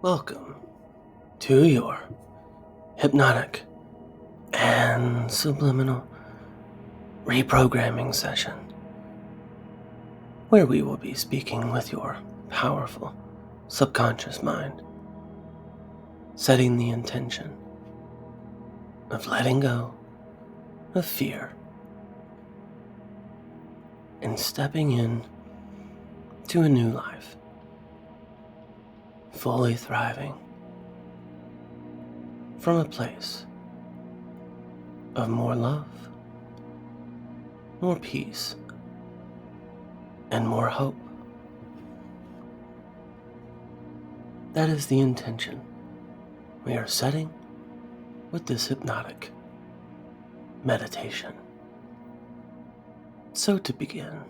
Welcome to your hypnotic and subliminal reprogramming session, where we will be speaking with your powerful subconscious mind, setting the intention of letting go of fear and stepping in to a new life, fully thriving from a place of more love, more peace, and more hope. That is the intention we are setting with this hypnotic meditation. So to begin,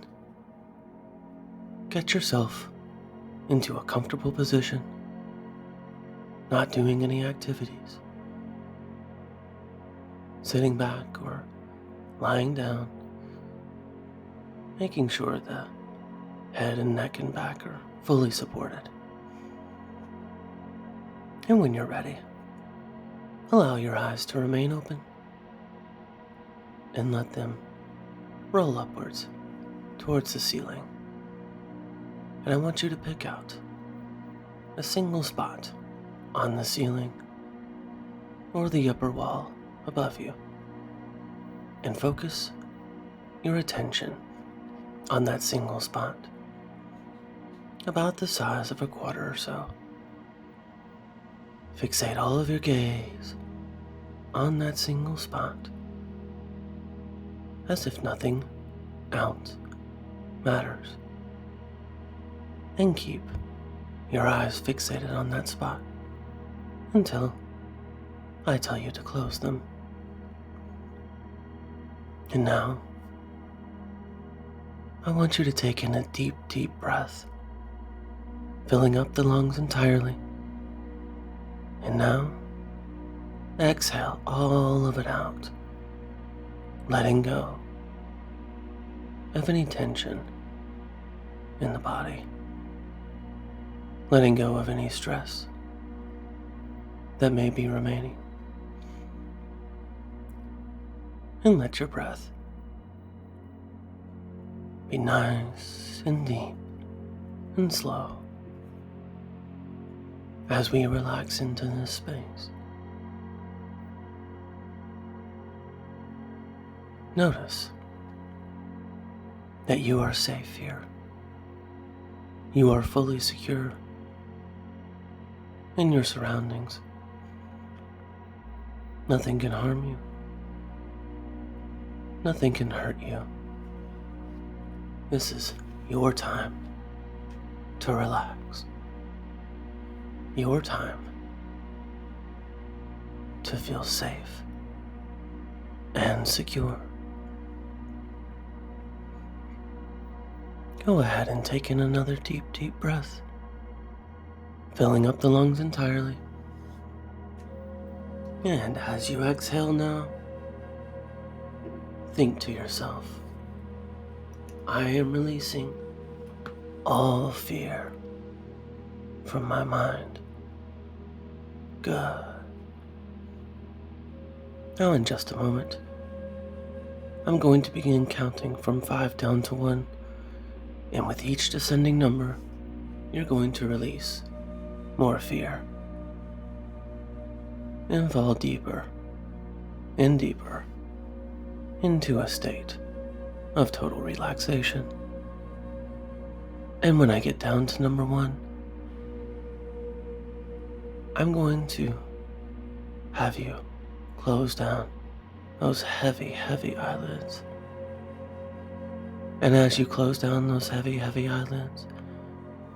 get yourself into a comfortable position, not doing any activities, sitting back or lying down, making sure the head and neck and back are fully supported. And when you're ready, allow your eyes to remain open and let them roll upwards towards the ceiling. And I want you to pick out a single spot on the ceiling or the upper wall above you and focus your attention on that single spot, about the size of a quarter or so. Fixate all of your gaze on that single spot, as if nothing else matters. And keep your eyes fixated on that spot until I tell you to close them. And now, I want you to take in a deep, deep breath, filling up the lungs entirely. And now, exhale all of it out, letting go of any tension in the body, letting go of any stress that may be remaining. And let your breath be nice and deep and slow as we relax into this space. Notice that you are safe here. You are fully secure in your surroundings. Nothing can harm you. Nothing can hurt you. This is your time to relax. Your time to feel safe and secure. Go ahead and take in another deep, deep breath, filling up the lungs entirely. And as you exhale now, think to yourself, I am releasing all fear from my mind. Good. Now in just a moment, I'm going to begin counting from 5 down to 1, and with each descending number, you're going to release more fear and fall deeper and deeper into a state of total relaxation. And when I get down to number 1, I'm going to have you close down those heavy, heavy eyelids. And as you close down those heavy, heavy eyelids,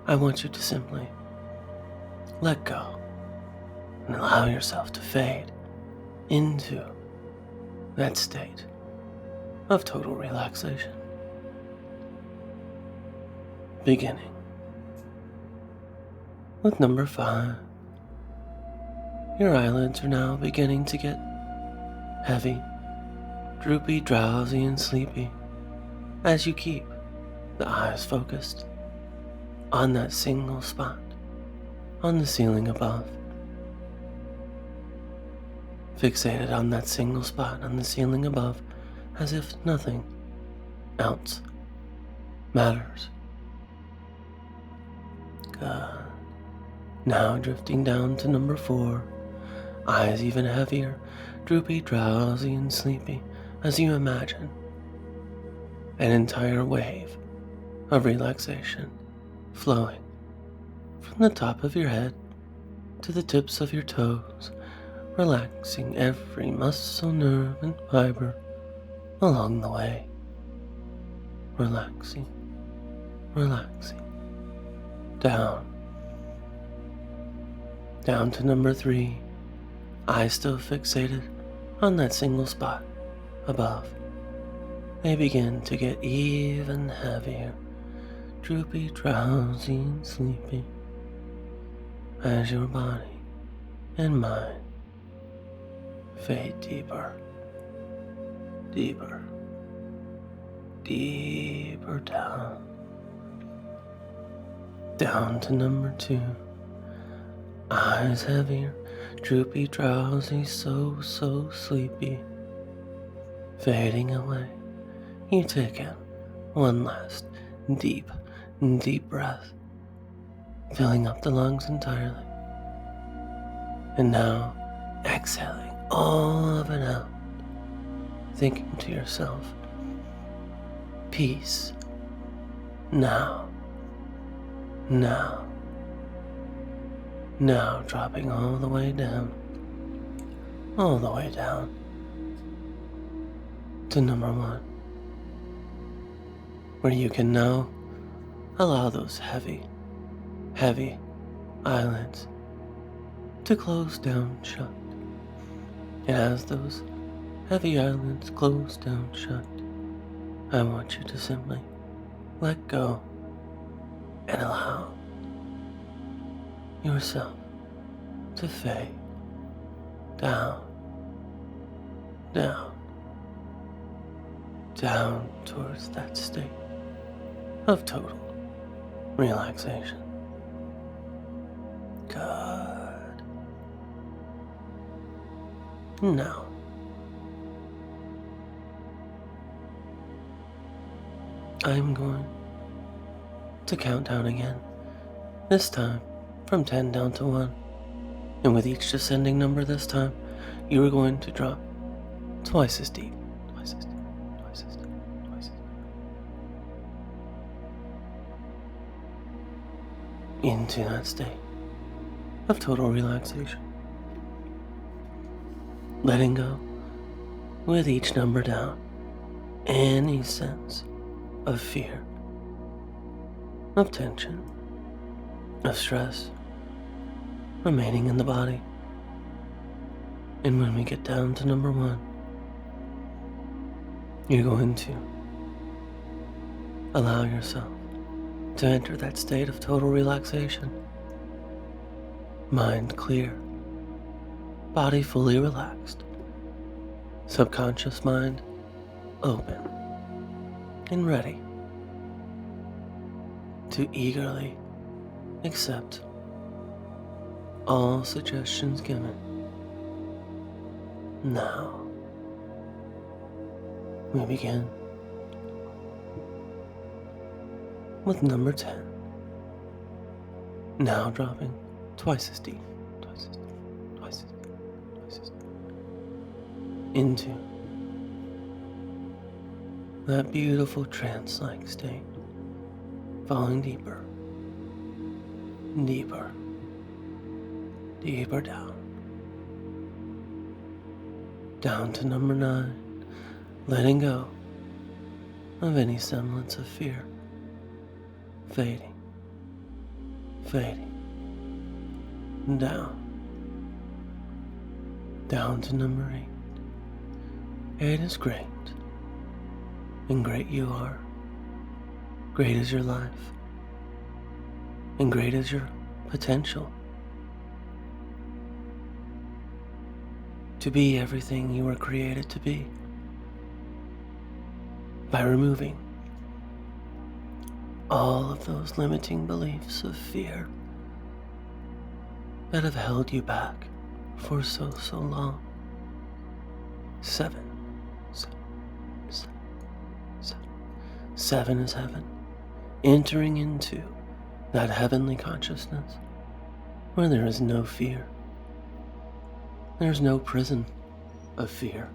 I want you to simply let go and allow yourself to fade into that state of total relaxation. Beginning with number 5. Your eyelids are now beginning to get heavy, droopy, drowsy, and sleepy as you keep the eyes focused on that single spot on the ceiling above. Fixated on that single spot on the ceiling above as if nothing else matters. Good. Now drifting down to number 4, eyes even heavier, droopy, drowsy, and sleepy as you imagine an entire wave of relaxation flowing from the top of your head to the tips of your toes, relaxing every muscle, nerve, and fiber along the way. Relaxing, relaxing. Down to number 3, eyes still fixated on that single spot above. They begin to get even heavier, droopy, drowsy, and sleepy as your body and mind fade deeper, deeper, deeper down. Down to number 2, eyes heavier, droopy, drowsy, so sleepy, fading away. You take in one last deep breath, filling up the lungs entirely. And now exhaling all of it out, thinking to yourself, peace, now, dropping all the way down to number 1, where you can now allow those heavy eyelids to close down shut. And as those heavy eyelids close down shut, I want you to simply let go and allow yourself to fade down towards that state of total relaxation. Good. Now, I'm going to count down again, this time from 10 down to 1. And with each descending number this time, you are going to drop twice as deep, into that state of total relaxation. Letting go with each number down any sense of fear, of tension, of stress remaining in the body. And when we get down to number 1, you're going to allow yourself to enter that state of total relaxation. Mind clear, body fully relaxed, subconscious mind open and ready to eagerly accept all suggestions given. Now, we begin with number 10. Now dropping twice as deep, into that beautiful trance-like state, falling deeper, deeper down to number 9, letting go of any semblance of fear, fading down to number 8. 8 is great, and great you are. Great is your life, and great is your potential to be everything you were created to be. By removing all of those limiting beliefs of fear, that have held you back for so long. 7, 7, 7, 7. 7 is heaven, entering into that heavenly consciousness where there is no fear. There's no prison of fear.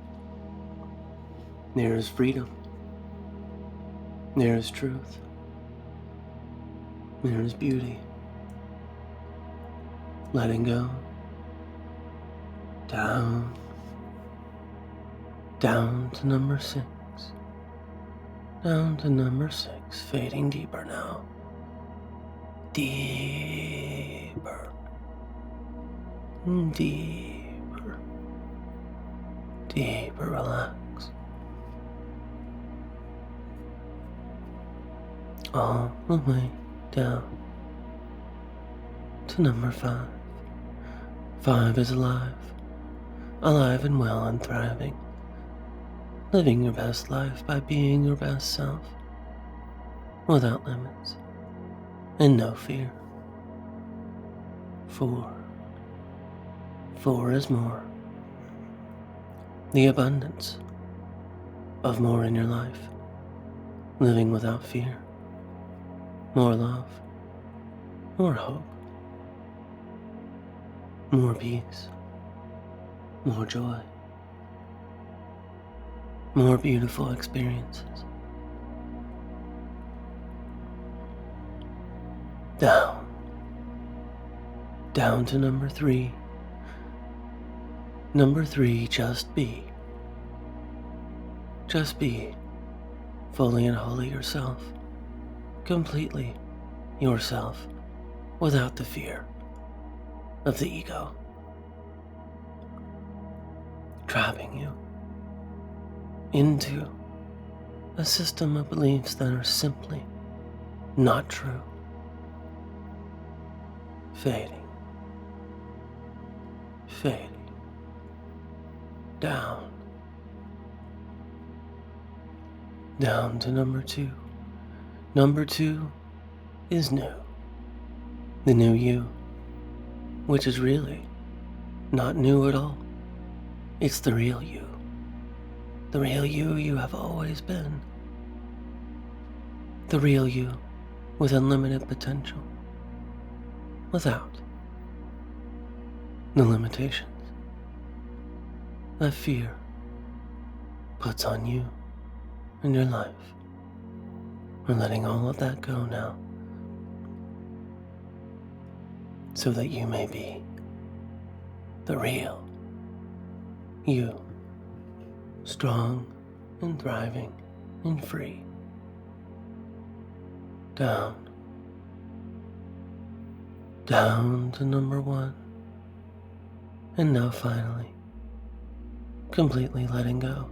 There is freedom. There is truth. There is beauty. Letting go. Down to number 6. Down to number 6, fading deeper now. Deeper. Deeper. Deeper, relax. All the way down to number 5. 5 is alive. Alive and well and thriving. Living your best life by being your best self. Without limits. And no fear. 4. 4 is more. The abundance of more in your life. Living without fear. More love. More hope. More peace. More joy. More beautiful experiences. Down. Down to number 3. Number 3, just be. Just be fully and wholly yourself. Completely yourself without the fear of the ego trapping you into a system of beliefs that are simply not true. Fading. Fading. Down. Down to number 2. Number 2 is new. The new you, which is really not new at all. It's the real you. The real you you have always been. The real you with unlimited potential. Without the limitations that fear puts on you and your life. We're letting all of that go now so that you may be the real you, strong and thriving and free. Down to number 1, and now finally, completely letting go,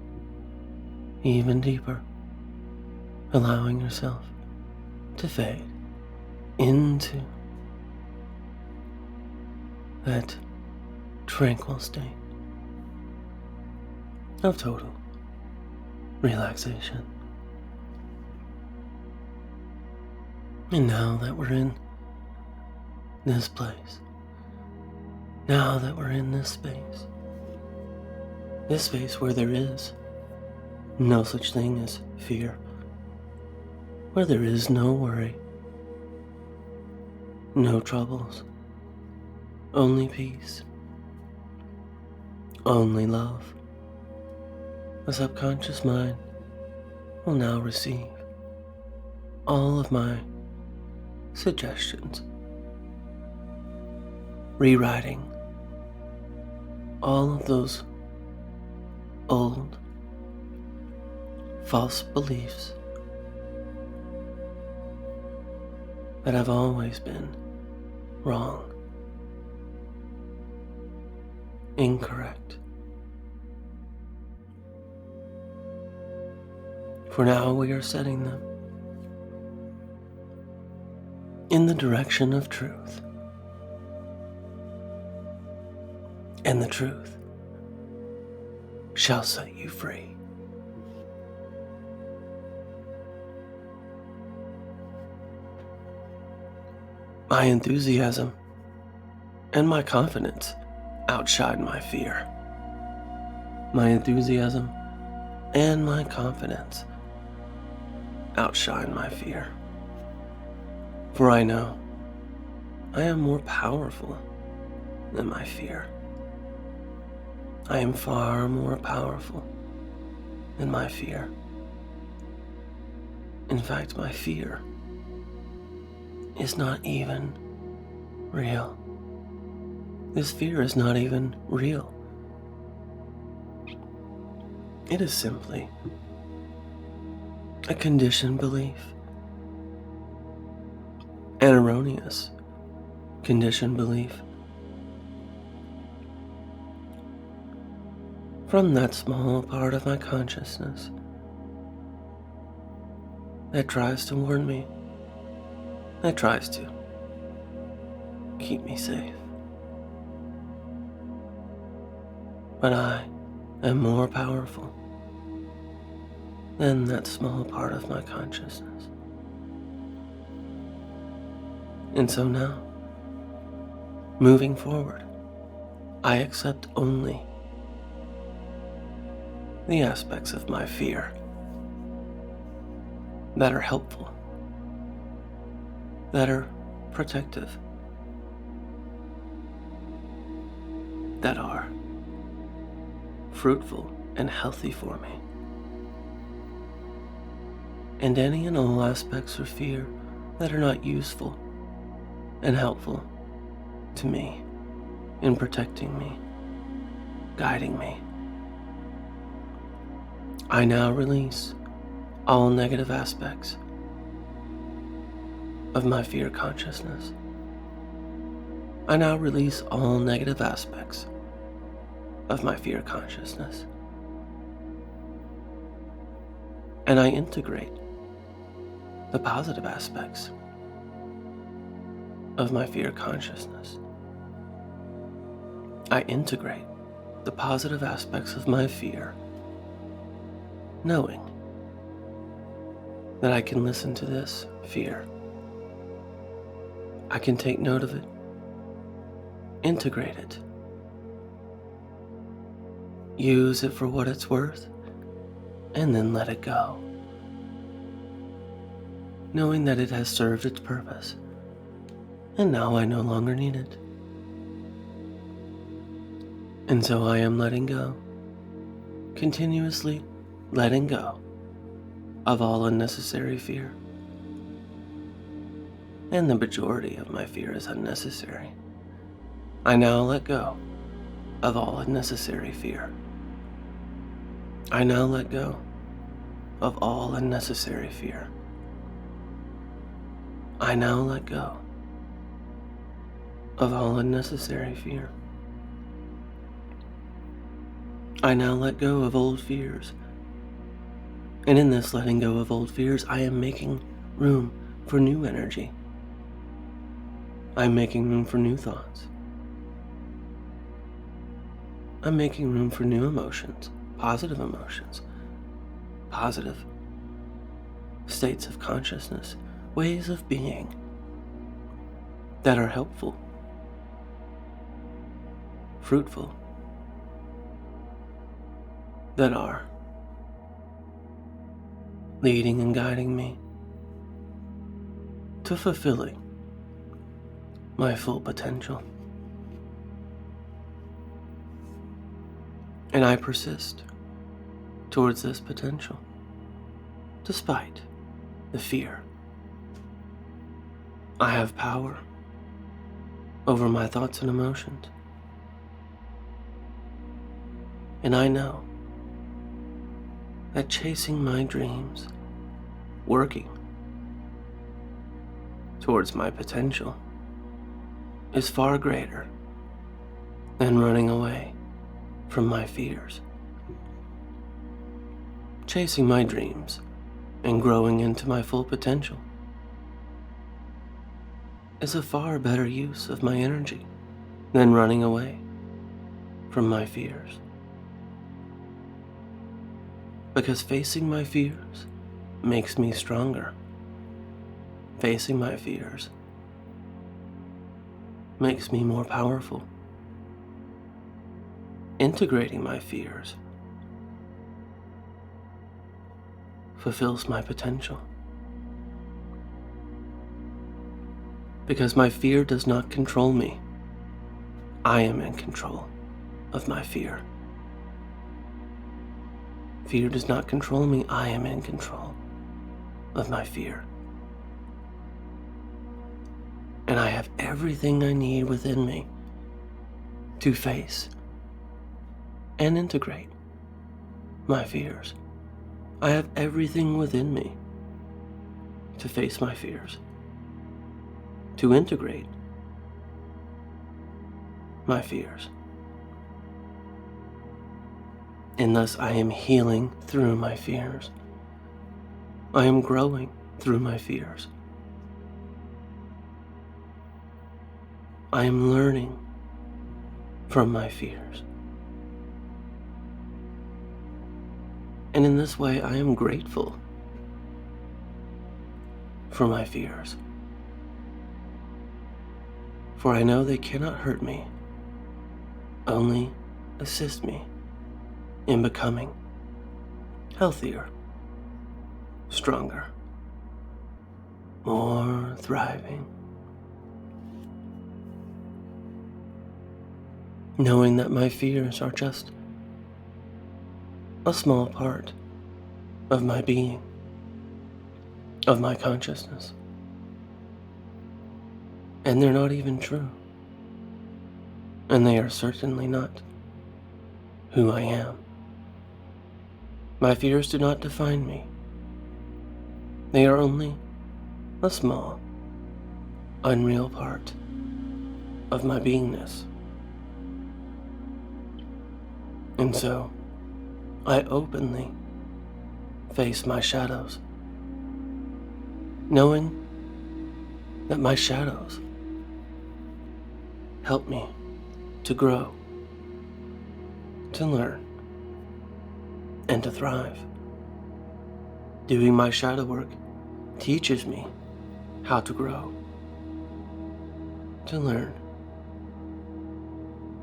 even deeper, allowing yourself to fade into that tranquil state of total relaxation. And now that we're in this place, now that we're in this space where there is no such thing as fear, where there is no worry, no troubles, only peace, only love, the subconscious mind will now receive all of my suggestions, rewriting all of those old, false beliefs that have always been wrong, incorrect. For now, we are setting them in the direction of truth. And the truth shall set you free. My enthusiasm And my confidence outshine my fear. My enthusiasm and my confidence outshine my fear. For I know I am more powerful than my fear. I am far more powerful than my fear. In fact, my fear is not even real. This fear is not even real. It is simply a conditioned belief, an erroneous conditioned belief from that small part of my consciousness that tries to warn me, that tries to keep me safe. But I am more powerful than that small part of my consciousness. And so now, moving forward, I accept only the aspects of my fear that are helpful, that are protective, that are fruitful and healthy for me. And any and all aspects of fear that are not useful and helpful to me in protecting me, guiding me. I now release all negative aspects of my fear consciousness. I now release all negative aspects of my fear consciousness. And I integrate the positive aspects of my fear consciousness. I integrate the positive aspects of my fear, knowing that I can listen to this fear. I can take note of it, integrate it, use it for what it's worth, and then let it go, knowing that it has served its purpose, and now I no longer need it. And so I am letting go, continuously letting go of all unnecessary fear. And the majority of my fear is unnecessary. I now let go of all unnecessary fear. I now let go of all unnecessary fear. I now let go of all unnecessary fear. I now let go of old fears. And in this letting go of old fears, I am making room for new energy. I'm making room for new thoughts. I'm making room for new emotions, positive states of consciousness, ways of being that are helpful, fruitful, that are leading and guiding me to fulfilling my full potential. And I persist towards this potential, despite the fear. I have power over my thoughts and emotions. And I know that chasing my dreams, working towards my potential, is far greater than running away from my fears. Chasing my dreams and growing into my full potential is a far better use of my energy than running away from my fears. Because facing my fears makes me stronger. Facing my fears makes me more powerful. Integrating my fears fulfills my potential. Because my fear does not control me. I am in control of my fear. Fear does not control me. I am in control of my fear. And I have everything I need within me to face and integrate my fears. I have everything within me to face my fears, to integrate my fears. And thus I am healing through my fears. I am growing through my fears. I am learning from my fears. And in this way, I am grateful for my fears. For I know they cannot hurt me, only assist me in becoming healthier, stronger, more thriving. Knowing that my fears are just a small part of my being, of my consciousness. And they're not even true. And they are certainly not who I am. My fears do not define me. They are only a small, unreal part of my beingness. And so, I openly face my shadows, knowing that my shadows help me to grow, to learn, and to thrive. Doing my shadow work teaches me how to grow, to learn,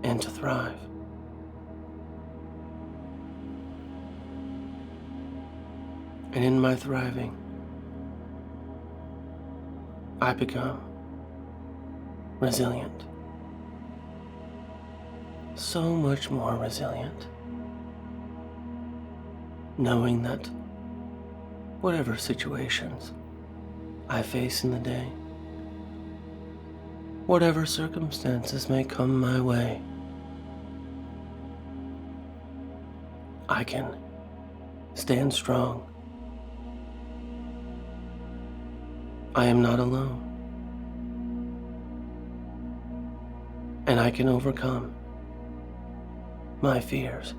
and to thrive. And in my thriving, I become resilient. So much more resilient. Knowing that whatever situations I face in the day, whatever circumstances may come my way, I can stand strong. I am not alone, and I can overcome my fears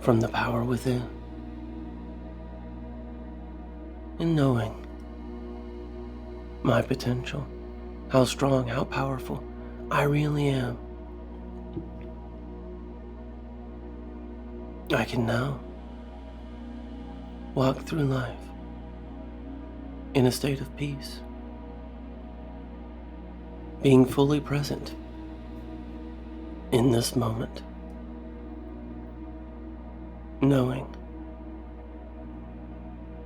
from the power within. In knowing my potential, how strong, how powerful I really am, I can now walk through life in a state of peace, being fully present in this moment, knowing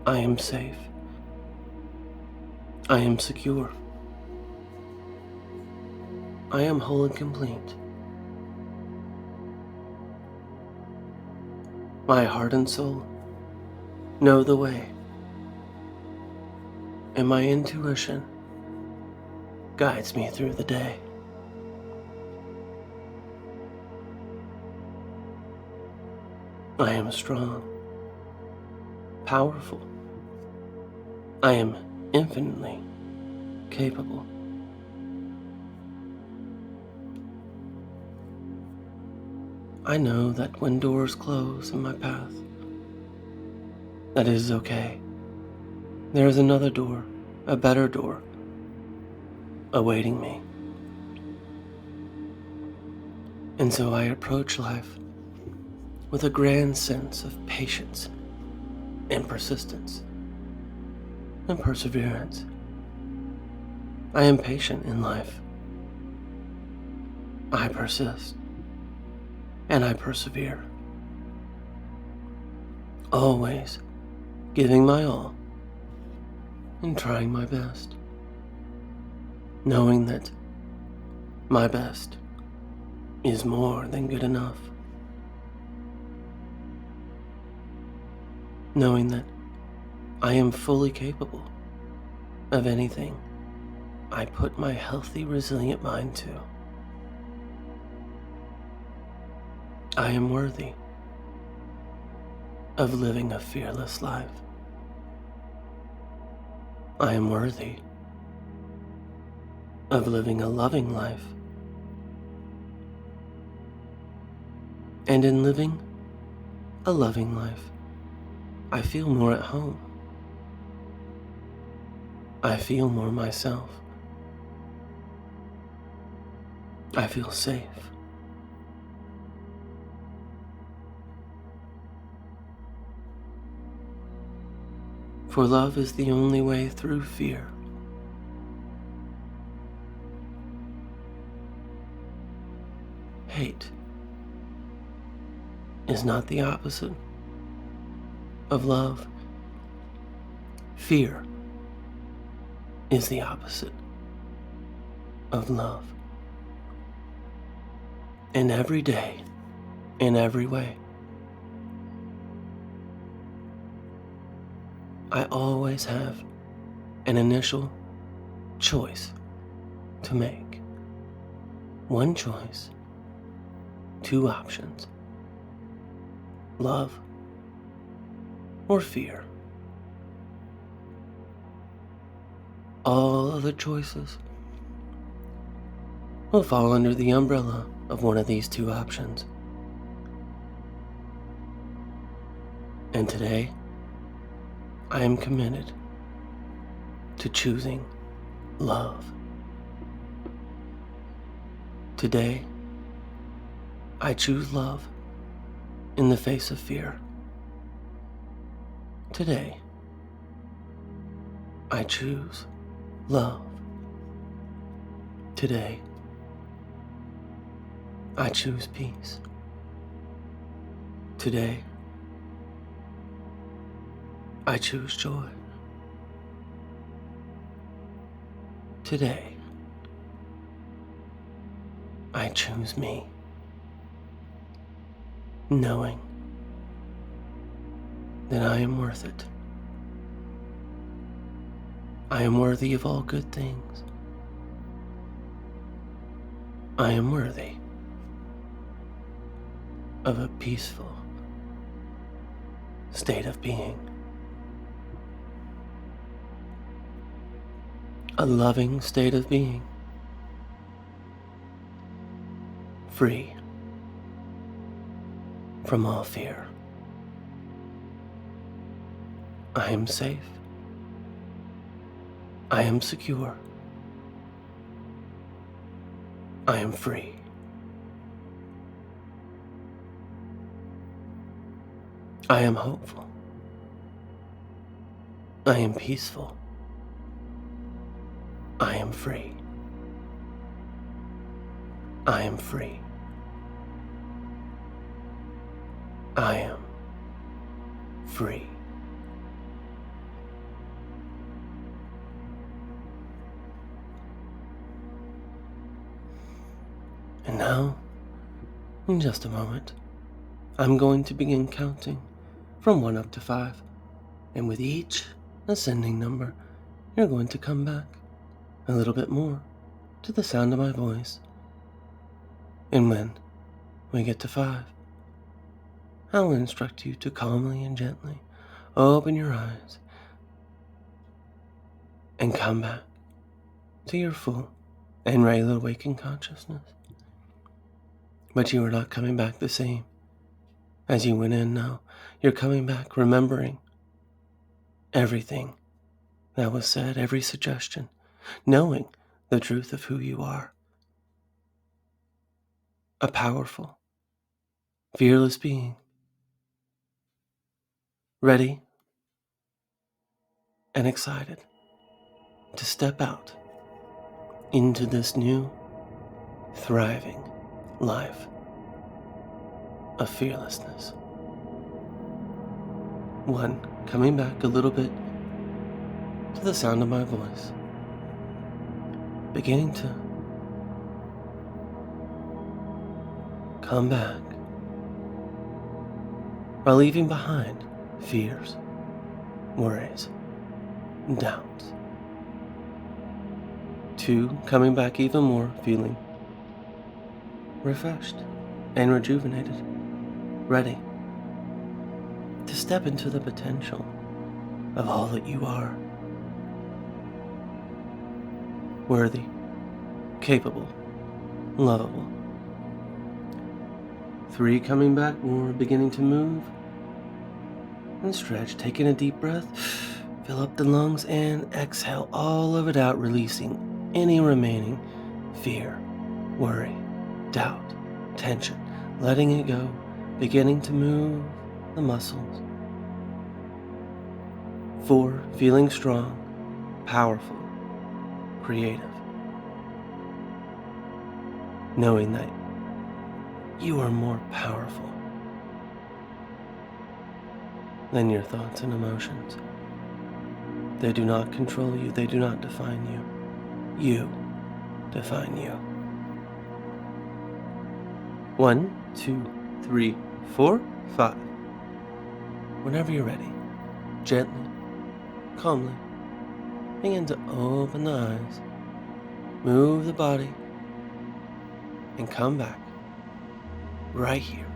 I am safe, I am secure, I am whole and complete. My heart and soul know the way, and my intuition guides me through the day. I am strong, powerful. I am infinitely capable. I know that when doors close in my path, that it is okay. There is another door, a better door, awaiting me. And so I approach life with a grand sense of patience and persistence and perseverance. I am patient in life. I persist, and I persevere, always giving my all and trying my best, knowing that my best is more than good enough, knowing that I am fully capable of anything I put my healthy, resilient mind to. I am worthy of living a fearless life. I am worthy of living a loving life. And in living a loving life, I feel more at home. I feel more myself. I feel safe. For love is the only way through fear. Hate is not the opposite of love. Fear is the opposite of love. And every day, in every way, I always have an initial choice to make. One choice, two options: love or fear. All other choices will fall under the umbrella of one of these two options. And today, I am committed to choosing love. Today, I choose love in the face of fear. Today, I choose love. Today, I choose peace. Today, I choose joy. Today, I choose me, knowing that I am worth it. I am worthy of all good things. I am worthy of a peaceful state of being, a loving state of being, free from all fear. I am safe. I am secure. I am free. I am hopeful. I am peaceful. I am free. I am free. I am free. And now, in just a moment, I'm going to begin counting from 1 up to 5. And with each ascending number, you're going to come back a little bit more to the sound of my voice. And when we get to 5, I'll instruct you to calmly and gently open your eyes and come back to your full and regular waking consciousness. But you are not coming back the same as you went in now. You're coming back remembering everything that was said, every suggestion, knowing the truth of who you are. A powerful, fearless being, ready and excited to step out into this new, thriving life of fearlessness. One, coming back a little bit to the sound of my voice, beginning to come back, while leaving behind fears, worries, doubts. Two, coming back even more, feeling refreshed and rejuvenated, ready to step into the potential of all that you are. Worthy, capable, lovable. Three, coming back more, beginning to move and stretch, taking a deep breath, fill up the lungs and exhale all of it out, releasing any remaining fear, worry, doubt, tension, letting it go, beginning to move the muscles. Four, feeling strong, powerful, creative, knowing that you are more powerful than your thoughts and emotions. They do not control you, they do not define you. You define you. 1, 2, 3, 4, 5. Whenever you're ready, gently, calmly, begin to open the eyes, move the body, and come back right here,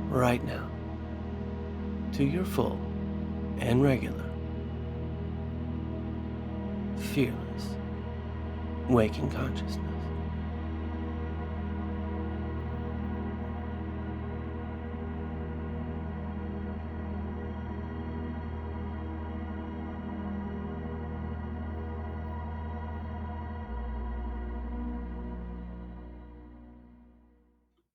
right now, to your full and regular, fearless, waking consciousness.